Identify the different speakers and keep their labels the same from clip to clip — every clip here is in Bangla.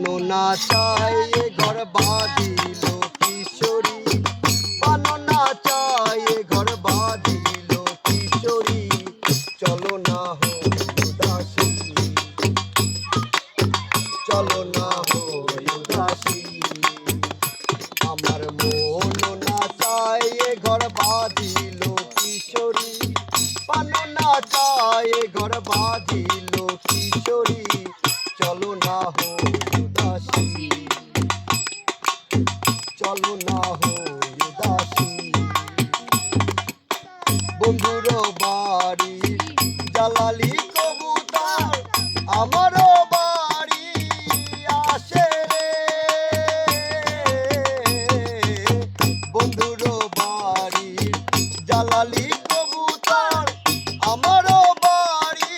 Speaker 1: না চায় ঘর বাঁধিল কিশোরী, পান না চায় ঘর বাঁধিল কিশোরী, চলো না হই উদাসী, চলো না হই উদাসী। আমার মন না চায় ঘর বাঁধিল কিশোরী, পান না চায় ঘর বাঁধিল কিশোরী, চলো না হই উদাসী, চলো না হই উদাসী। বন্ধুর বাড়ি জালালি কবুতর আমারও বাড়ি আসে রে, বন্ধুর বাড়ি জালালি কবুতর আমারও বাড়ি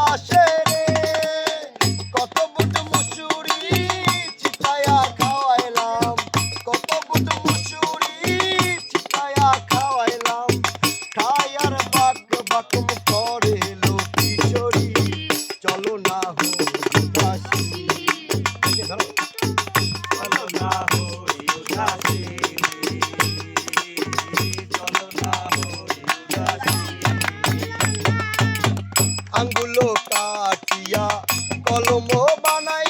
Speaker 1: আসে রে। কত বুট মুসুরি চিতায়া খাওয়াইলাম, কত বুট মুসুরি চিতায়া খাওয়াইলাম, খায়ার বাক বাকম করে লো কিশোরী, চলো না হই উদাসী, চলো না হই উদাসী, চলো না হই উদাসী। আঙ্গুলো কাটিয়া কলম বানাই